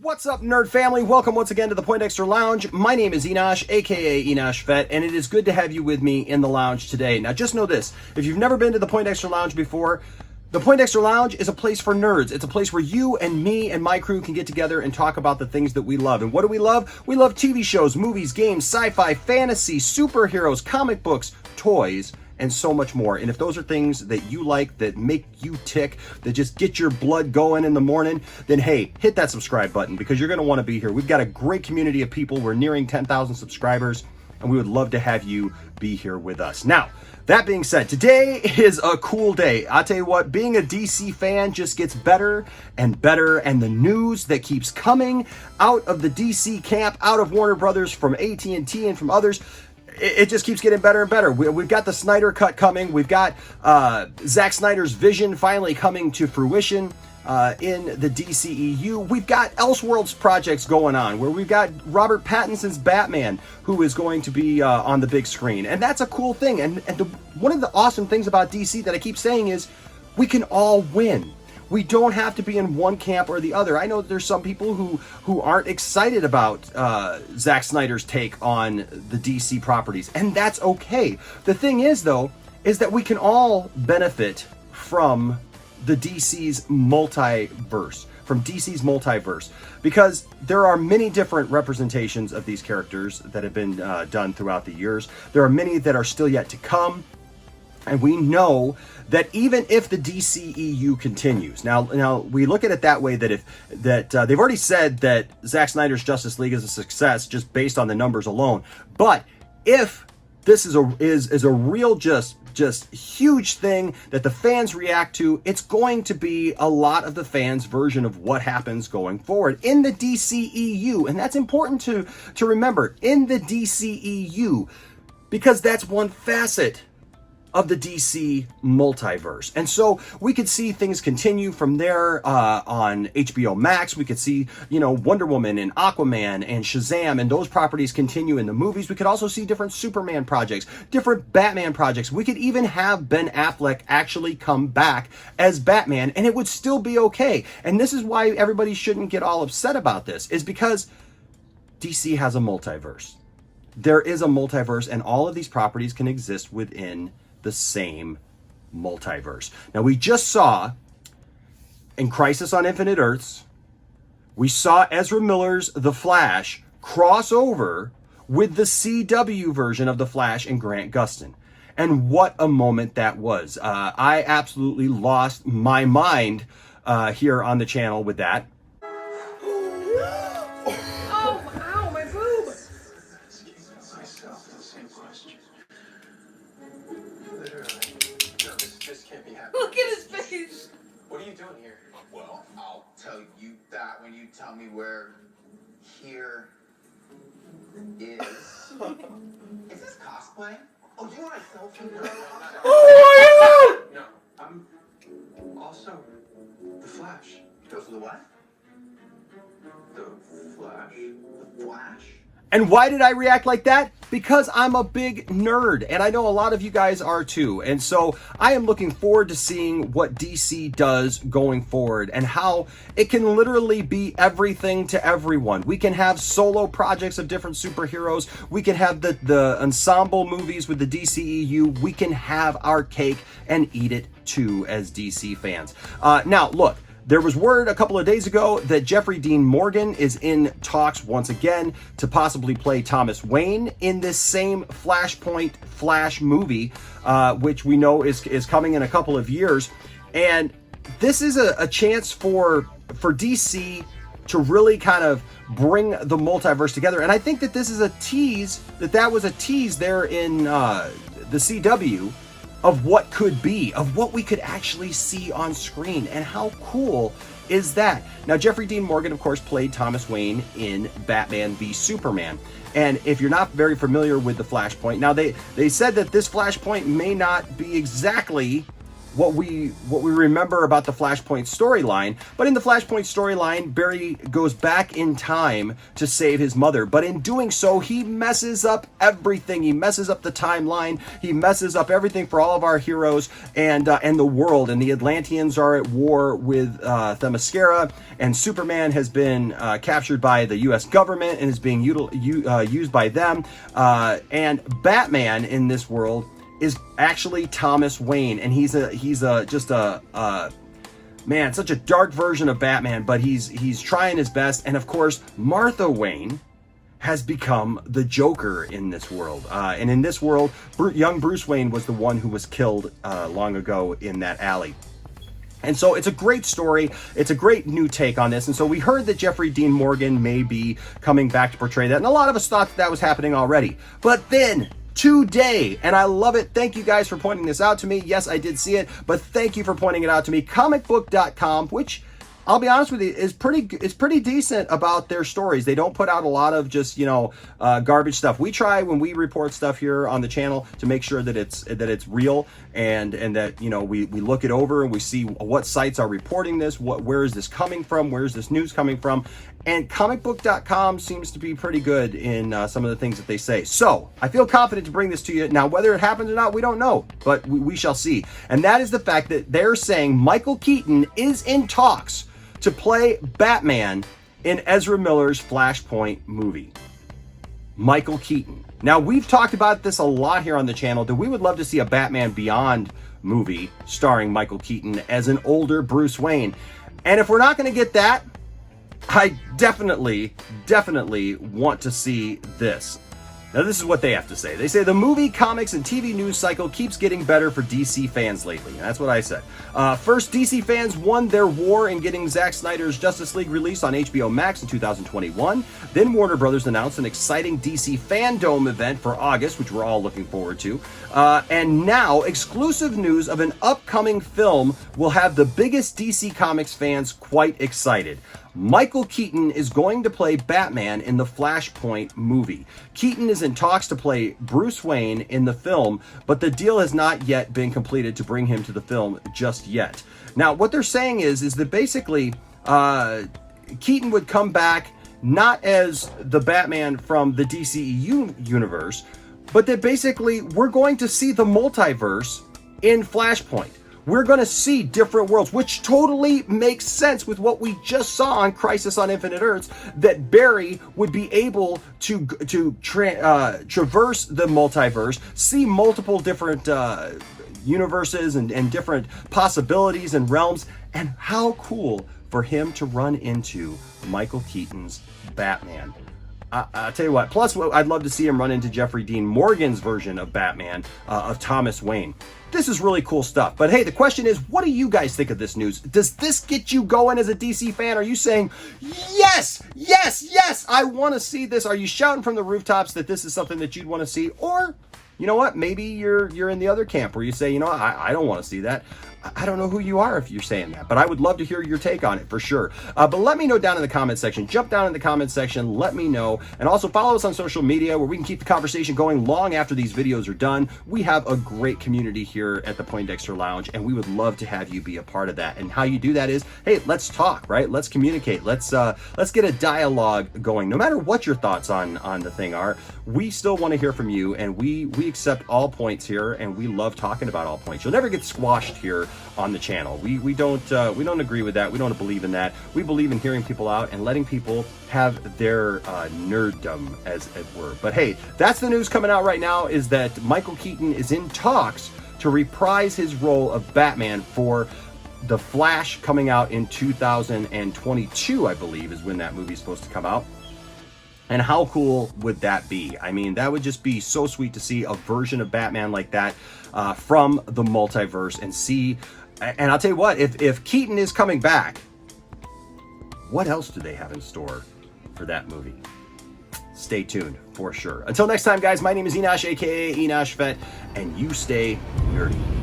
What's up, nerd family? Welcome once again to the Poindexter Lounge. My name is Enosh, aka Enosh Vet, and it is good to have you with me in the lounge today. Now, just know this. If you've never been to the Poindexter Lounge before, the Poindexter Lounge is a place for nerds. It's a place where you and me and my crew can get together and talk about the things that we love. And what do we love? We love TV shows, movies, games, sci-fi, fantasy, superheroes, comic books, toys, and so much more. And if those are things that you like, that make you tick, that just get your blood going in the morning, then hey, hit that subscribe button because you're going to want to be here. We've got a great community of people. We're nearing 10,000 subscribers, and we would love to have you be here with us. Now, that being said, today is a cool day. I'll tell you what, being a DC fan just gets better and better, and the news that keeps coming out of the DC camp, out of Warner Brothers, from AT&T and from others, it just keeps getting better and better. We've got the Snyder Cut coming. We've got Zack Snyder's vision finally coming to fruition in the DCEU. We've got Elseworlds projects going on where we've got Robert Pattinson's Batman who is going to be on the big screen. And that's a cool thing. And one of the awesome things about DC that I keep saying is we can all win. We don't have to be in one camp or the other. I know there's some people who aren't excited about Zack Snyder's take on the DC properties, and that's okay. The thing is, though, is that we can all benefit from the DC's multiverse, because there are many different representations of these characters that have been done throughout the years. There are many that are still yet to come. And we know that even if the DCEU continues, now we look at it that way, that they've already said that Zack Snyder's Justice League is a success just based on the numbers alone. But if this is a real just huge thing that the fans react to, it's going to be a lot of the fans' version of what happens going forward in the DCEU, and that's important to remember, in the DCEU, because that's one facet of the DC multiverse. And so we could see things continue from there on HBO Max. We could see, Wonder Woman and Aquaman and Shazam and those properties continue in the movies. We could also see different Superman projects, different Batman projects. We could even have Ben Affleck actually come back as Batman, and it would still be okay. And this is why everybody shouldn't get all upset about this, is because DC has a multiverse. There is a multiverse, and all of these properties can exist within the same multiverse. Now, we just saw in Crisis on Infinite Earths, we saw Ezra Miller's The Flash cross over with the CW version of The Flash and Grant Gustin. And what a moment that was. I absolutely lost my mind here on the channel with that. Look at his face! What are you doing here? Well, I'll tell you that when you tell me where here is. Is this cosplay? Oh, do you want a selfie? No. Oh my god! No, I'm also the Flash. Goes to the what? The Flash. The Flash? And why did I react like that? Because I'm a big nerd, and I know a lot of you guys are too. And so I am looking forward to seeing what DC does going forward and how it can literally be everything to everyone. We can have solo projects of different superheroes. We can have the ensemble movies with the DCEU. We can have our cake and eat it too as DC fans. Now, look. There was word a couple of days ago that Jeffrey Dean Morgan is in talks once again to possibly play Thomas Wayne in this same Flashpoint Flash movie, which we know is coming in a couple of years. And this is a chance for DC to really kind of bring the multiverse together. And I think that this is a tease, that was a tease there in the CW, of what could be, of what we could actually see on screen. And how cool is that. Now, Jeffrey Dean Morgan, of course, played Thomas Wayne in Batman v Superman. And if you're not very familiar with the Flashpoint, now they said that this Flashpoint may not be exactly what we remember about the Flashpoint storyline, but in the Flashpoint storyline, Barry goes back in time to save his mother, but in doing so, he messes up everything. He messes up the timeline. He messes up everything for all of our heroes and the world. And the Atlanteans are at war with Themyscira, and Superman has been captured by the U.S. government and is being used by them. And Batman in this world is actually Thomas Wayne, and he's just a man, such a dark version of Batman, but he's trying his best. And of course, Martha Wayne has become the Joker in this world. And in this world, young Bruce Wayne was the one who was killed long ago in that alley. And so it's a great story. It's a great new take on this. And so we heard that Jeffrey Dean Morgan may be coming back to portray that. And a lot of us thought that was happening already. But then today, and I love it. Thank you guys for pointing this out to me. Yes, I did see it, but thank you for pointing it out to me. Comicbook.com, which I'll be honest with you, is pretty decent about their stories. They don't put out a lot of just, garbage stuff. We try when we report stuff here on the channel to make sure that it's real and that, we look it over and we see what sites are reporting this, where is this coming from, where is this news coming from. And comicbook.com seems to be pretty good in some of the things that they say. So I feel confident to bring this to you. Now, whether it happens or not, we don't know, but we shall see. And that is the fact that they're saying Michael Keaton is in talks to play Batman in Ezra Miller's Flashpoint movie. Michael Keaton. Now, we've talked about this a lot here on the channel, that we would love to see a Batman Beyond movie starring Michael Keaton as an older Bruce Wayne. And if we're not going to get that, I definitely want to see this. Now, this is what they have to say. They say the movie, comics, and TV news cycle keeps getting better for DC fans lately. And that's what I said. First, DC fans won their war in getting Zack Snyder's Justice League released on HBO Max in 2021. Then Warner Brothers announced an exciting DC Fandom event for August, which we're all looking forward to. And now, exclusive news of an upcoming film will have the biggest DC Comics fans quite excited. Michael Keaton is going to play Batman in the Flashpoint movie. Keaton is in talks to play Bruce Wayne in the film, but the deal has not yet been completed to bring him to the film just yet. Now, what they're saying is that basically Keaton would come back not as the Batman from the DCEU universe, but that basically we're going to see the multiverse in Flashpoint. We're going to see different worlds, which totally makes sense with what we just saw on Crisis on Infinite Earths, that Barry would be able to traverse the multiverse, see multiple different universes and different possibilities and realms. And how cool for him to run into Michael Keaton's Batman. I'll tell you what, plus I'd love to see him run into Jeffrey Dean Morgan's version of Batman, of Thomas Wayne. This is really cool stuff. But hey, the question is, what do you guys think of this news? Does this get you going as a DC fan? Are you saying, yes, I want to see this? Are you shouting from the rooftops that this is something that you'd want to see? Or, you know what, maybe you're in the other camp where you say, I don't want to see that. I don't know who you are if you're saying that, but I would love to hear your take on it for sure. But let me know down in the comment section. Jump down in the comment section. Let me know. And also follow us on social media where we can keep the conversation going long after these videos are done. We have a great community here at the Poindexter Lounge, and we would love to have you be a part of that. And how you do that is, hey, let's talk, right? Let's communicate. Let's get a dialogue going. No matter what your thoughts on the thing are, we still want to hear from you, and we accept all points here, and we love talking about all points. You'll never get squashed here on the channel. We don't agree with that. We don't believe in that. We believe in hearing people out and letting people have their nerddom, as it were. But hey, that's the news coming out right now, is that Michael Keaton is in talks to reprise his role of Batman for The Flash, coming out in 2022, I believe, is when that movie's supposed to come out. And how cool would that be? I mean, that would just be so sweet to see a version of Batman like that from the multiverse and see. And I'll tell you what, if Keaton is coming back, what else do they have in store for that movie? Stay tuned for sure. Until next time, guys, my name is Enosh, aka Enosh Vet, and you stay nerdy.